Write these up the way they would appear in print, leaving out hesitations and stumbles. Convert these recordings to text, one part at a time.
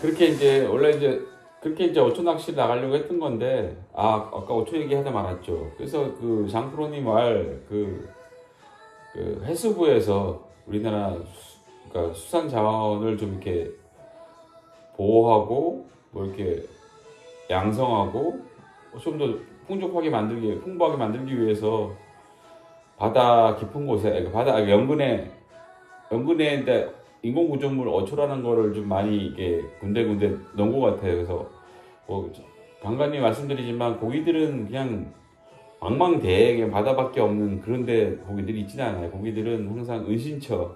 그렇게 이제 원래 이제 그렇게 이제 어촌 낚시 나가려고 했던 건데 아까 어촌 얘기하다 말았죠. 그래서 그 장프로님 말 그 해수부에서 우리나라 그러니까 수산 자원을 좀 이렇게 보호하고 뭐 이렇게 양성하고 좀 더 풍부하게 만들기 위해서 바다 깊은 곳에 그러니까 바다 연근에 이제 인공 구조물 어초라는 거를 좀 많이 이게 군데군데 넣은 것 같아요. 그래서 뭐 간간히 말씀드리지만 고기들은 그냥 망망대해 바다밖에 없는 그런데 고기들이 있지는 않아요. 고기들은 항상 은신처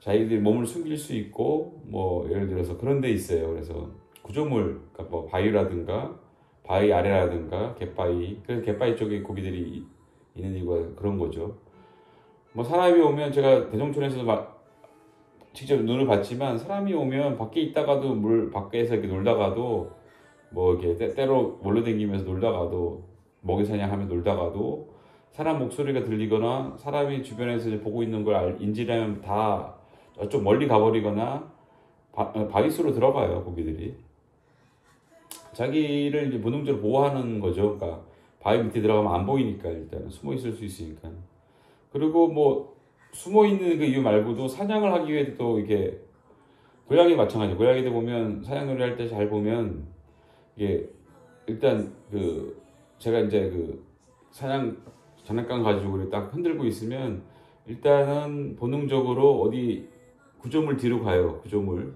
자기들이 몸을 숨길 수 있고 뭐 예를 들어서 그런 데 있어요. 그래서 구조물 그러니까 뭐 바위라든가 바위 아래라든가 갯바위 그래서 갯바위 쪽에 고기들이 있는 이유가 그런 거죠. 뭐 사람이 오면 제가 대종촌에서도 직접 눈을 봤지만 사람이 오면 밖에 있다가도 물 밖에서 이렇게 놀다가도 뭐 이렇게 때로 몰려다니면서 놀다가도 먹이 사냥하며 놀다가도 사람 목소리가 들리거나 사람이 주변에서 이제 보고 있는 걸 인지하면 다 좀 멀리 가버리거나 바위수로 들어가요 고기들이. 자기를 이제 본능적으로 보호하는 거죠. 그러니까 바위 밑에 들어가면 안 보이니까 일단은 숨어 있을 수 있으니까. 그리고 뭐 숨어 있는 그 이유 말고도 사냥을 하기 위해도 이게 고양이 마찬가지. 고양이들 보면 사냥놀이 할 때 잘 보면 이게 일단 그 제가 이제 그 사냥 장난감 가지고 딱 흔들고 있으면 일단은 본능적으로 어디 구조물 뒤로 가요. 구조물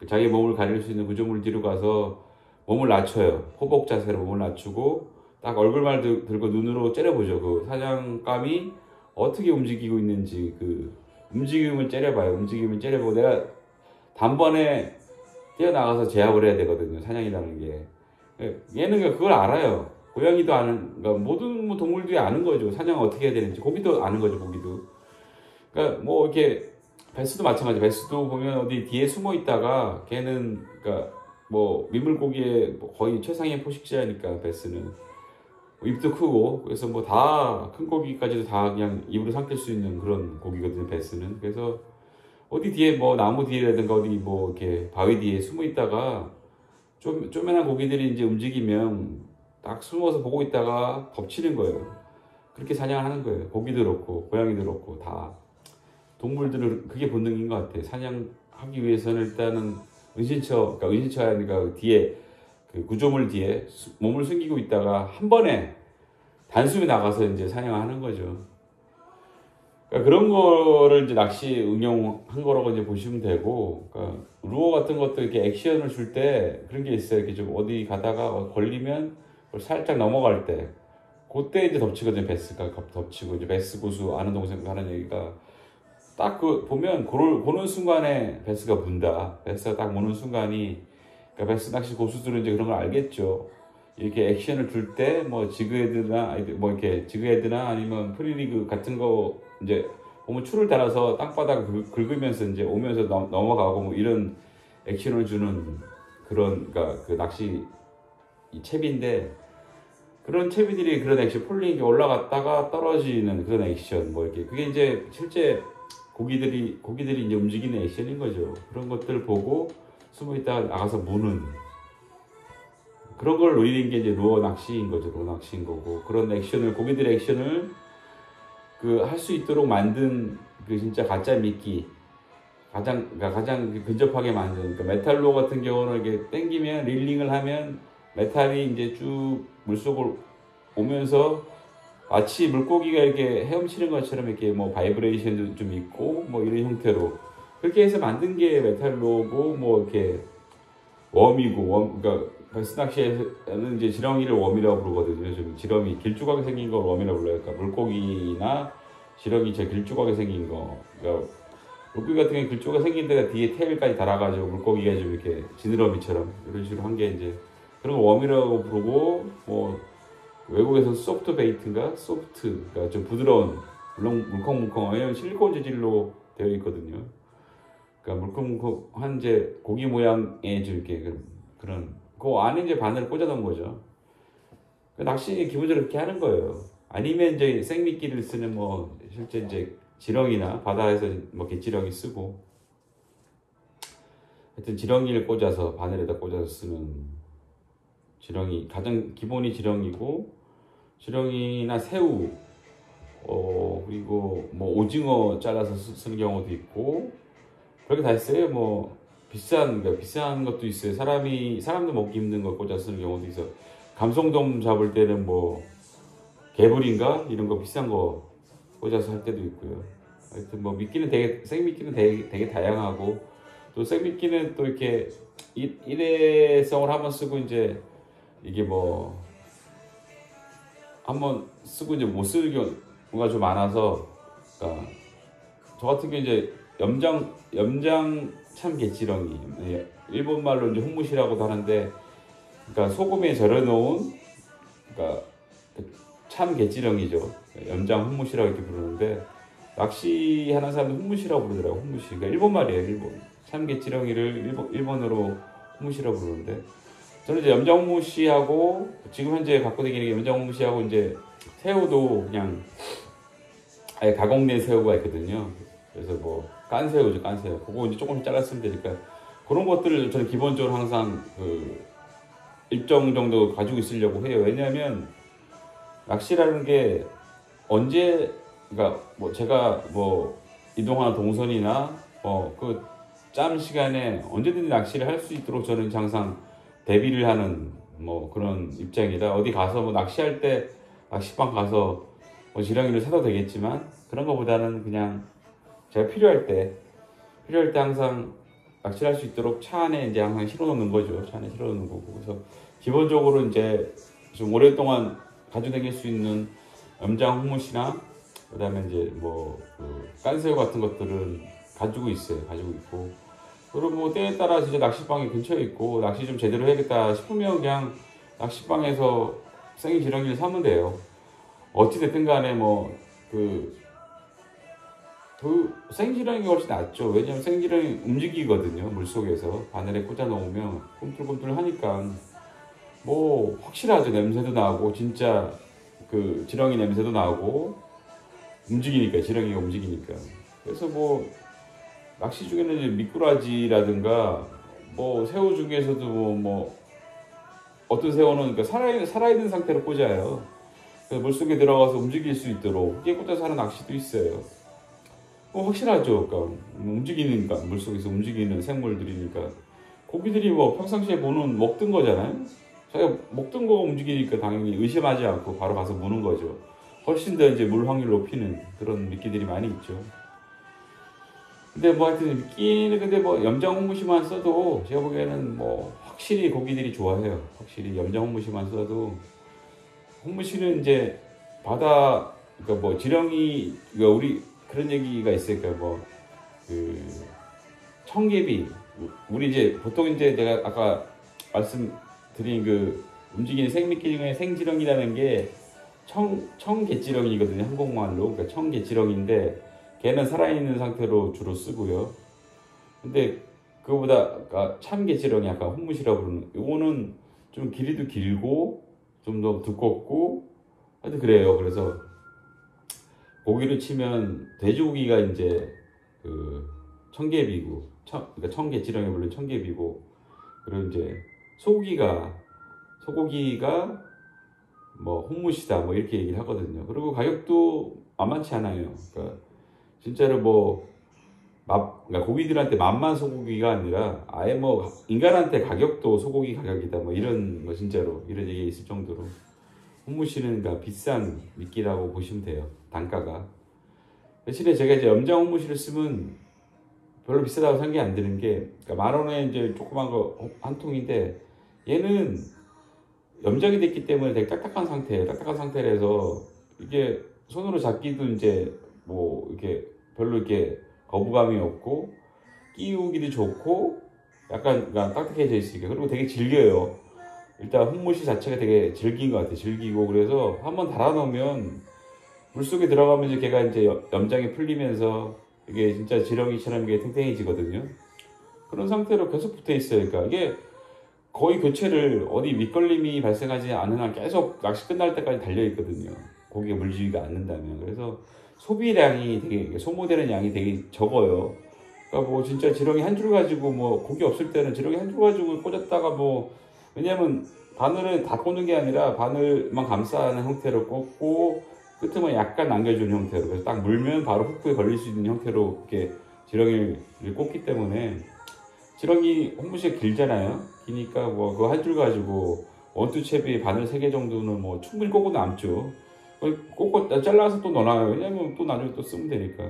자기 몸을 가릴 수 있는 구조물 뒤로 가서 몸을 낮춰요. 호복 자세로 몸을 낮추고 딱 얼굴만 들고 눈으로 째려보죠. 그 사냥감이 어떻게 움직이고 있는지 그 움직임을 째려봐요. 움직임을 째려보고 내가 단번에 뛰어나가서 제압을 해야 되거든요. 사냥이라는 게. 얘는 그걸 알아요. 고양이도 아는, 그러니까 모든 뭐 동물들이 아는 거죠. 사냥을 어떻게 해야 되는지. 고기도 아는 거죠, 고기도. 그러니까 뭐 이렇게 베스도 마찬가지. 베스도 보면 어디 뒤에 숨어 있다가 걔는 그러니까 뭐 민물고기의 거의 최상의 포식자니까 베스는 입도 크고 그래서 뭐 다 큰 고기까지도 다 그냥 입으로 삼킬 수 있는 그런 고기거든요. 베스는. 그래서 어디 뒤에 뭐 나무 뒤에라든가 어디 뭐 이렇게 바위 뒤에 숨어 있다가 쪼맨한 고기들이 이제 움직이면 딱 숨어서 보고 있다가 덮치는 거예요. 그렇게 사냥을 하는 거예요. 고기도 그렇고 고양이도 그렇고 다 동물들은 그게 본능인 것 같아요. 사냥하기 위해서는 일단은 그러니까 은신처가 아니라 뒤에 그 구조물 뒤에 몸을 숨기고 있다가 한 번에 단숨에 나가서 이제 사냥하는 거죠. 그러니까 그런 거를 이제 낚시 응용한 거라고 이제 보시면 되고, 그러니까 루어 같은 것도 이렇게 액션을 줄 때 그런 게 있어요. 이렇게 좀 어디 가다가 걸리면 살짝 넘어갈 때, 그때 이제 덮치거든요. 베스가 덮치고 이제 베스 고수 아는 동생과 하는 얘기가 딱 그 보면 보는 순간에 베스가 문다. 베스가 딱 보는 순간이 그러니까 베스 낚시 고수들은 이제 그런 걸 알겠죠. 이렇게 액션을 줄 때 뭐 지그헤드나 뭐 이렇게 지그헤드나 아니면 프리리그 같은 거 이제 보면 줄을 달아서 땅바닥을 긁으면서 이제 오면서 넘어가고 뭐 이런 액션을 주는 그런 그러니까 그 낚시 이 채비인데 그런 채비들이 그런 액션 폴링이 올라갔다가 떨어지는 그런 액션 뭐 이렇게 그게 이제 실제 고기들이 이제 움직이는 액션인 거죠. 그런 것들 보고 숨어 있다가 나가서 무는 그런 걸 노리는 게 이제 루어 낚시인 거죠. 루어 낚시인 거고 그런 액션을 고기들의 액션을 그 할 수 있도록 만든 그 진짜 가짜 미끼 그러니까 가장 근접하게 만든 그러니까 메탈 루어 같은 경우는 이렇게 당기면 릴링을 하면 메탈이 이제 쭉 물속을 오면서 마치 물고기가 이렇게 헤엄치는 것처럼 이렇게 뭐 바이브레이션도 좀 있고 뭐 이런 형태로 그렇게 해서 만든 게 메탈 루어고 뭐 이렇게 그러니까 베스 낚시에는 이제 지렁이를 웜이라고 부르거든요. 좀 지렁이 길쭉하게 생긴 걸 웜이라고 불러요. 그러니까 물고기나 지렁이 제 길쭉하게 생긴 거. 그러니까 물고기 같은 경우 길쭉하게 생긴 데가 뒤에 테일까지 달아가지고 물고기가 좀 이렇게 지느러미처럼 이런 식으로 한 게 이제 그런 거 웜이라고 부르고 뭐 외국에서 소프트 베이트인가 그러니까 좀 부드러운 물컹물컹한 실리콘 재질로 되어 있거든요. 그러니까 물컹물컹한 이제 고기 모양의 좀 이렇게 그런 그 안에 이제 바늘을 꽂아놓은 거죠. 낚시 기본적으로 그렇게 하는 거예요. 아니면 이제 생미끼를 쓰는 뭐 실제 이제 지렁이나 바다에서 뭐 개지렁이 쓰고 하여튼 지렁이를 꽂아서 바늘에다 꽂아서 쓰는 지렁이, 가장 기본이 지렁이고, 지렁이나 새우, 그리고 뭐 오징어 잘라서 쓰는 경우도 있고, 그렇게 다 있어요. 뭐 비싼 것도 있어요. 사람도 먹기 힘든 거 꽂아 쓰는 경우도 있어. 감성돔 잡을 때는 뭐 개불인가 이런 거 비싼 거 꽂아서 할 때도 있고요. 하여튼 뭐 생미끼는 되게 다양하고, 또 생미끼는 또 이렇게 일회성을 한번 쓰고 이제 이게 뭐 한번 쓰고 이제 못 쓰는 경우가 좀 많아서, 그러니까 저 같은 경우 이제 염장 참게지렁이, 일본 말로 이제 홍무시라고도 하는데, 그러니까 소금에 절여 놓은, 그러니까 참게지렁이죠. 염장 홍무시라고 이렇게 부르는데, 낚시하는 사람들 홍무시라고 부르더라고. 홍무시. 그러니까 일본 말이에요. 일본 참게지렁이를 일본어로 홍무시라고 부르는데, 저는 이제 염장 홍무시하고 지금 현재 갖고 다니는 게 염장 홍무시하고, 이제 새우도 그냥 아예 가공된 새우가 있거든요. 그래서 뭐 깐새우죠, 깐새우. 그거 이제 조금씩 잘랐으면 되니까, 그런 것들을 저는 기본적으로 항상 그 일정 정도 가지고 있으려고 해요. 왜냐하면 낚시라는 게 언제, 그러니까 뭐 제가 뭐 이동하는 동선이나 그 짬 시간에 언제든지 낚시를 할 수 있도록 저는 항상 대비를 하는 뭐 그런 입장이다. 어디 가서 뭐 낚시할 때 낚시방 가서 뭐 지렁이를 사도 되겠지만, 그런 것보다는 그냥 제가 필요할 때 항상 낚시할 수 있도록 차 안에 이제 항상 실어놓는 거죠. 차 안에 실어놓는 거고. 그래서 기본적으로 이제 좀 오랫동안 가지고 다닐 수 있는 염장 홍무시나, 그다음에 이제 뭐그 깐새우 같은 것들은 가지고 있고, 그리고 뭐 때에 따라 진짜 낚시방이 근처에 있고 낚시 좀 제대로 해야겠다 싶으면 그냥 낚시방에서 생지렁이를 사면 돼요. 어찌 됐든 간에 뭐 생지렁이가 훨씬 낫죠. 왜냐면 생지렁이 움직이거든요. 물속에서 바늘에 꽂아 놓으면 꿈틀꿈틀 하니까 뭐 확실하죠. 냄새도 나고, 진짜 그 지렁이 냄새도 나고, 지렁이가 움직이니까. 그래서 뭐 낚시 중에는 이제 미꾸라지라든가 뭐 새우 중에서도 뭐 어떤 새우는 그러니까 살아있는 상태로 꽂아요. 그래서 물속에 들어가서 움직일 수 있도록 이게 꽂아서 하는 낚시도 있어요. 뭐 확실하죠. 그러니까 움직이니까, 물속에서 움직이는 생물들이니까. 고기들이 뭐 평상시에 먹던 거잖아요. 자기가 먹던 거 움직이니까 당연히 의심하지 않고 바로 가서 무는 거죠. 훨씬 더 이제 물 확률 높이는 그런 미끼들이 많이 있죠. 근데 뭐 하여튼 미끼는 근데 뭐 염장 홍무시만 써도 제가 보기에는 뭐 확실히 고기들이 좋아해요. 확실히 염장 홍무시만 써도. 홍무시는 이제 바다, 그러니까 뭐 지렁이, 그러니까 우리 그런 얘기가 있으니까 뭐 그 청개비, 우리 이제 보통 이제 내가 아까 말씀드린 그 움직이는 생미끼 중에 생지렁이라는 게 청개지렁이거든요. 한국말로. 그러니까 청개지렁인데 걔는 살아있는 상태로 주로 쓰고요. 근데 그거보다 참개지렁이, 약간 홍무시라고 부르는 요거는 좀 길이도 길고 좀 더 두껍고 하여튼 그래요. 그래서 고기를 치면 돼지고기가 이제 그 청개비고, 그러니까 청개지렁이 물론 청개비고, 그리고 이제 소고기가 뭐 홍무시다 뭐 이렇게 얘기를 하거든요. 그리고 가격도 만만치 않아요. 그러니까 진짜로 뭐 그러니까 고기들한테 맛만 소고기가 아니라 아예 뭐 인간한테 가격도 소고기 가격이다 뭐 이런 거, 진짜로 이런 얘기 있을 정도로 홍무시는 그러니까 비싼 미끼라고 보시면 돼요. 단가가. 대신에 제가 이제 염장 홍무시를 쓰면 별로 비싸다고 생각이 안 드는 게, 그러니까 10,000원에 이제 조그만 거 한 통인데, 얘는 염장이 됐기 때문에 되게 딱딱한 상태라서 이게 손으로 잡기도 이제 뭐 이렇게 별로 이렇게 거부감이 없고, 끼우기도 좋고, 약간 딱딱해져 있으니까. 그리고 되게 질겨요. 일단 홍무시 자체가 되게 질긴 것 같아요. 질기고. 그래서 한번 달아놓으면 물속에 들어가면서 걔가 이제 염장이 풀리면서 이게 진짜 지렁이처럼 이게 탱탱해지거든요. 그런 상태로 계속 붙어 있어요. 그러니까 이게 거의 교체를, 어디 밑걸림이 발생하지 않은 한 계속 낚시 끝날 때까지 달려 있거든요. 고기가 물지가 않는다면. 그래서 소비량이 되게, 소모되는 양이 되게 적어요. 그러니까 뭐 진짜 지렁이 한 줄 가지고 뭐 고기 없을 때는 지렁이 한 줄 가지고 꽂았다가 뭐 왜냐면 바늘을 다 꽂는 게 아니라 바늘만 감싸는 형태로 꽂고 끝에만 약간 남겨주는 형태로 그래서 딱 물면 바로 훅에 걸릴 수 있는 형태로 이렇게 지렁이를 꽂기 때문에 지렁이 홍무시가 길잖아요. 기니까 뭐 그거 한 줄 가지고 원투채비 바늘 3개 정도는 뭐 충분히 꽂고 남죠. 꽂고 잘라서 또 넣어놔요. 왜냐면 또 나중에 또 쓰면 되니까.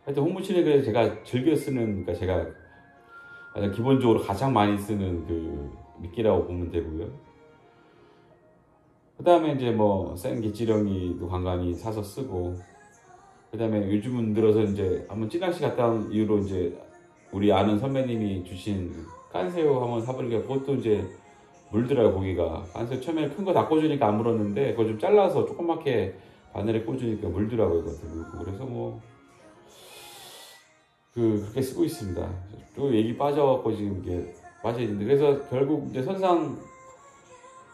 하여튼 홍무치는 그래서 제가 즐겨 쓰는, 그러니까 제가 기본적으로 가장 많이 쓰는 그 미끼라고 보면 되고요. 그 다음에 이제 뭐 생 갯지렁이도 간간히 사서 쓰고, 그 다음에 요즘은 들어서 이제 한번 찌낚시 갔다 온 이후로 이제 우리 아는 선배님이 주신 깐새우 한번 사보니까 그것도 이제 물더라고요. 고기가 깐새우 처음에 큰 거 다 꽂으니까 안 물었는데 그거 좀 잘라서 조그맣게 바늘에 꽂으니까 물더라고요. 그것도 물고. 그래서 뭐 그렇게 쓰고 있습니다. 또 얘기 빠져갖고 지금 이게 빠져있는데, 그래서 결국 이제 선상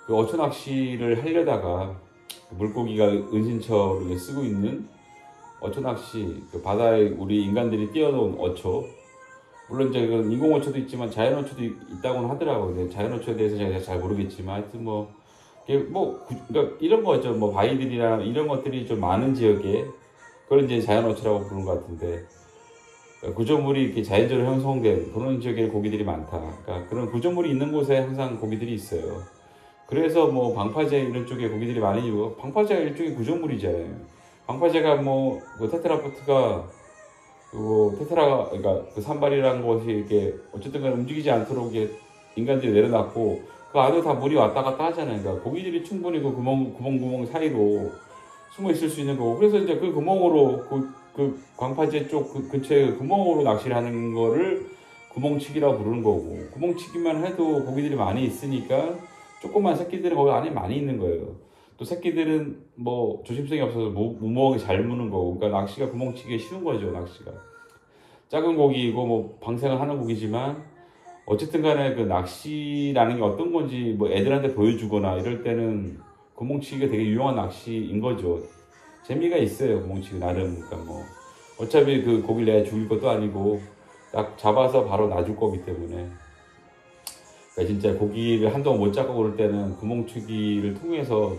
그 어초 낚시를 하려다가 물고기가 은신처로 쓰고 있는 어초 낚시, 그 바다에 우리 인간들이 띄워놓은 어초, 물론 이제 그 인공 어초도 있지만 자연 어초도 있다고는 하더라고요. 근데 자연 어초에 대해서 제가 잘 모르겠지만 하여튼 뭐 이게 뭐 그러니까 이런 거죠. 뭐 바위들이나 이런 것들이 좀 많은 지역에 그걸 이제 자연 어초라고 부르는 것 같은데, 구조물이 이렇게 자연적으로 형성된 그런 지역에 고기들이 많다. 그러니까 그런 구조물이 있는 곳에 항상 고기들이 있어요. 그래서 뭐 방파제 이런 쪽에 고기들이 많이 있고, 방파제가 일종의 구조물이잖아요. 방파제가 뭐그 테트라포트가 그 테트라, 그러니까 그 산발이라는 것이 이렇게 어쨌든 간에 움직이지 않도록 이게 인간들이 내려놨고 그 안에 다 물이 왔다 갔다 하잖아요. 그러니까 고기들이 충분히 그 구멍 사이로 숨어 있을 수 있는 거고, 그래서 이제 그 구멍으로 그 광파제 쪽 근처에 구멍으로 낚시를 하는 거를 구멍치기라고 부르는 거고, 구멍치기만 해도 고기들이 많이 있으니까 조그만 새끼들은 거기 안에 많이 있는 거예요. 또 새끼들은 뭐 조심성이 없어서 무모하게 잘 무는 거고, 그러니까 낚시가 구멍치기가 쉬운 거죠. 낚시가 작은 고기이고 뭐 방생을 하는 고기지만 어쨌든 간에 그 낚시라는 게 어떤 건지 뭐 애들한테 보여주거나 이럴 때는 구멍치기가 되게 유용한 낚시인 거죠. 재미가 있어요. 구멍치기 나름. 그러니까 뭐 어차피 그 고기를 내가 죽일 것도 아니고 딱 잡아서 바로 놔줄 거기 때문에, 그러니까 진짜 고기를 한동안 못 잡고 그럴 때는 구멍치기를 통해서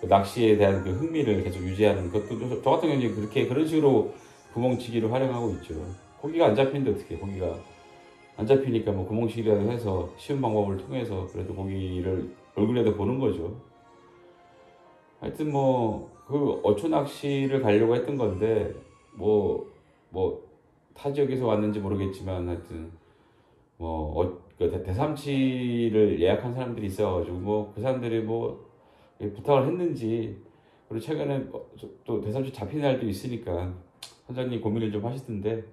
그 낚시에 대한 그 흥미를 계속 유지하는 것도, 저 같은 경우는 그렇게 그런 식으로 구멍치기를 활용하고 있죠. 고기가 안 잡히는데 어떻게, 고기가 안 잡히니까 뭐 구멍치기라도 해서 쉬운 방법을 통해서 그래도 고기를 얼굴에도 보는 거죠. 하여튼 뭐 그 어초 낚시를 가려고 했던 건데 뭐 타 지역에서 왔는지 모르겠지만 하여튼 그 대삼치를 예약한 사람들이 있어가지고 뭐 그 사람들이 뭐 부탁을 했는지, 그리고 최근에 또 대삼치 잡히는 날도 있으니까 선장님 고민을 좀 하시던데,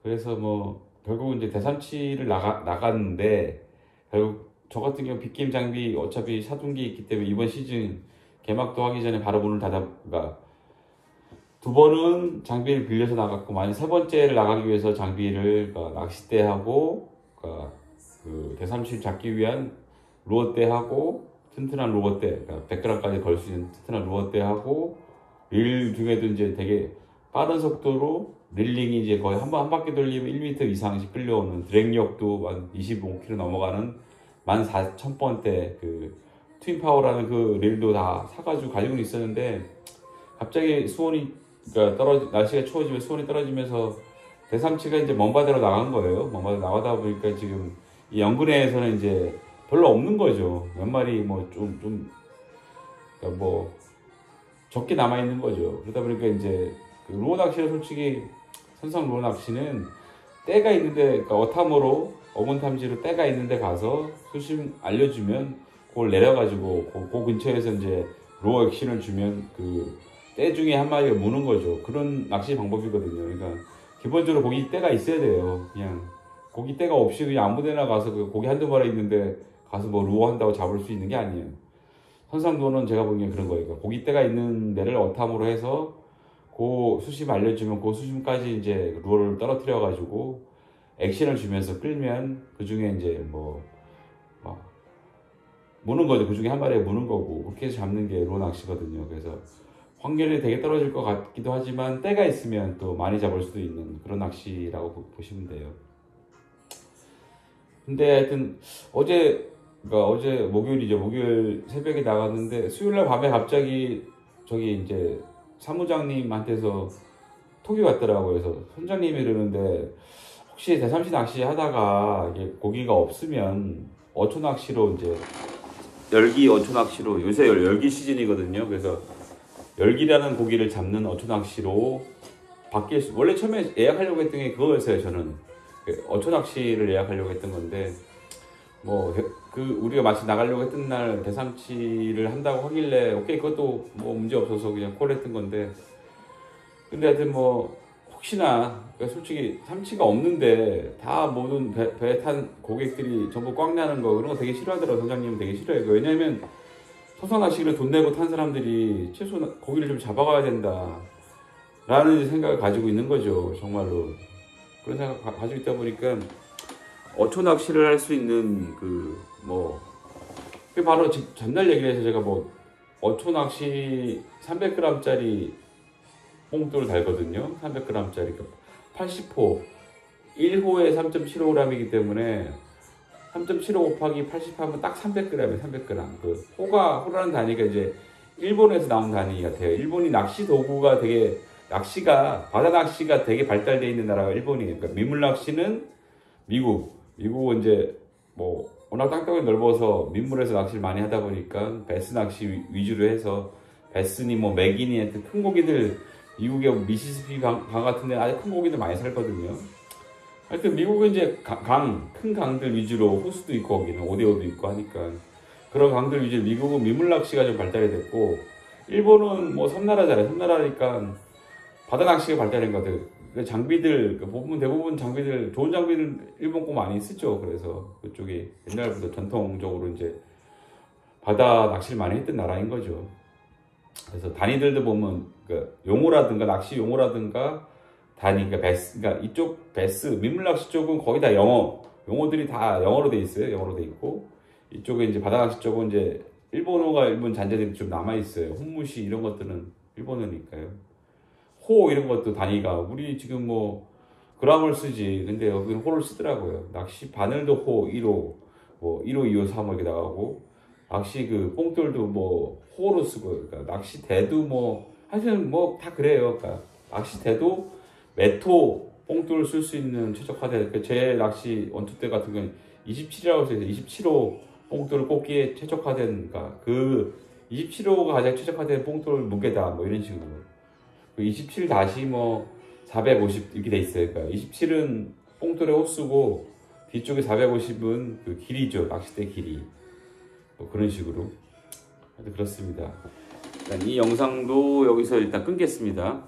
그래서 뭐 결국은 이제 대삼치를 나갔는데, 결국 저 같은 경우 빅게임 장비 어차피 사둔 게 있기 때문에 이번 시즌 개막도 하기 전에 바로 문을 닫아가 2번은 장비를 빌려서 나갔고, 만약 3번째를 나가기 위해서 장비를 낚싯대하고 그 대삼치를 잡기 위한 루어대하고 튼튼한 루어대, 그러니까 100g까지 걸 수 있는 튼튼한 루어대하고 릴 중에도 이제 되게 빠른 속도로 릴링이 이제 거의 한 바퀴 돌리면 1m 이상씩 끌려오는 드랙력도 한 25km 넘어가는 14,000번대 그 트윈파워라는 그 릴도 다 사가지고 가지고 있었는데, 갑자기 그러니까 날씨가 추워지면 수온이 떨어지면서 대삼치가 이제 먼 바다로 나간 거예요. 먼 바다로 나가다 보니까 지금 이 영근해에서는 이제 별로 없는 거죠. 몇 마리 뭐 그러니까 뭐 적게 남아 있는 거죠. 그러다 보니까 이제 그 루어 낚시는 솔직히 선상 루어 낚시는 때가 있는데, 그러니까 어탐으로 어문 탐지로 때가 있는데 가서 수심 알려주면 그걸 내려가지고 그 근처에서 이제 루어 액션을 주면 그 때 중에 한 마리가 무는 거죠. 그런 낚시 방법이거든요. 그러니까 기본적으로 고기 때가 있어야 돼요. 그냥 고기 때가 없이 그냥 아무 데나 가서 그 고기 한두 마리 있는데 가서 뭐 루어 한다고 잡을 수 있는 게 아니에요. 선상도는 제가 보기엔 그런 거예요. 그러니까 고기 때가 있는 데를 어탐으로 해서 그 수심 알려주면 그 수심까지 이제 루어를 떨어뜨려 가지고 액션을 주면서 끌면 그 중에 이제 무는 거죠. 그 중에 한 마리에 무는 거고, 그렇게 해서 잡는 게 루어 낚시거든요. 그래서 확률이 되게 떨어질 것 같기도 하지만 때가 있으면 또 많이 잡을 수도 있는 그런 낚시라고 보시면 돼요. 근데 하여튼 그러니까 어제 목요일이죠. 목요일 새벽에 나갔는데 수요일날 밤에 갑자기 저기 이제 사무장님한테서 톡이 왔더라고요. 그래서 선장님이 이러는데 혹시 대삼시 낚시 하다가 이게 고기가 없으면 어초 낚시로 이제 열기 어초 낚시로 요새 열기 시즌이거든요. 그래서 열기라는 고기를 잡는 어초 낚시로 원래 처음에 예약하려고 했던 게 그거였어요. 저는 어초 낚시를 예약하려고 했던 건데 뭐 우리가 마치 나가려고 했던 날 대삼치를 한다고 하길래 오케이 그것도 뭐 문제 없어서 그냥 콜했던 건데 근데 하여튼 뭐 혹시나 솔직히 삼치가 없는데 다 모든 배 탄 고객들이 전부 꽝 나는 거 그런 거 되게 싫어하더라고요. 선장님은 되게 싫어해요. 왜냐면 소상낚시를 돈 내고 탄 사람들이 최소 고기를 좀 잡아가야 된다 라는 생각을 가지고 있는 거죠. 정말로 그런 생각 가지고 있다 보니까 어초 낚시를 할 수 있는 바로 전날 얘기를 해서 제가 뭐 어초 낚시 300g짜리 뽕돌을 달거든요. 300g짜리 80호 1호에 3.75g이기 때문에 3.75 곱하기 80 하면 딱 300g이에요. 300g. 그 호라는 단위가 이제 일본에서 나온 단위 같아요. 일본이 낚시 도구가 되게 바다 낚시가 되게 발달되어 있는 나라가 일본이에요. 그러니까 민물 낚시는 미국은 이제 뭐 워낙 땅덩이 넓어서 민물에서 낚시를 많이 하다 보니까 베스 낚시 위주로 해서 베스니 뭐 맥이니 하여튼 큰 고기들 미국의 미시시피 강 같은 데 아주 큰 고기들 많이 살거든요. 하여튼 미국은 이제 큰 강들 위주로 호수도 있고 거기는 오데오도 있고 하니까 그런 강들 위주로 미국은 민물 낚시가 좀 발달이 됐고 일본은 뭐 섬나라잖아요. 섬나라니까 바다 낚시가 발달된 것 같아요. 장비들 보면 대부분 장비들 좋은 장비들 일본 거 많이 쓰죠. 그래서 그쪽이 옛날부터 전통적으로 이제 바다 낚시를 많이 했던 나라인 거죠. 그래서 단위들도 보면 용어라든가 낚시 용어라든가 단위 그러니까 이쪽 베스 민물 낚시 쪽은 거의 다 용어들이 다 영어로 돼 있어요. 영어로 돼 있고 이쪽에 이제 바다 낚시 쪽은 이제 일본 잔재들이 좀 남아 있어요. 혼무시 이런 것들은 일본어니까요. 호 이런 것도 단위가 우리 지금 뭐 그람을 쓰지 근데 여기는 호를 쓰더라고요. 낚시 바늘도 호 1호 뭐 1호 2호 3호 이렇게 나가고 낚시 뽕돌도 뭐 호로 쓰고 그러니까 낚시대도 뭐 하여튼 뭐 다 그래요. 그러니까 낚시대도 메토 뽕돌을 쓸 수 있는 최적화된 제 낚시 원투대 같은 경우는 27이라고 써있어요. 27호 뽕돌을 꽂기에 최적화된 그 27호가 가장 최적화된 뽕돌 무게다 뭐 이런 식으로 27 다시 뭐 450 이렇게 돼 있어요. 그러니까 27은 뽕돌의 호수고 뒤쪽에 450은 그 길이죠. 낚싯대 길이. 뭐 그런 식으로. 그렇습니다. 일단 이 영상도 여기서 일단 끊겠습니다.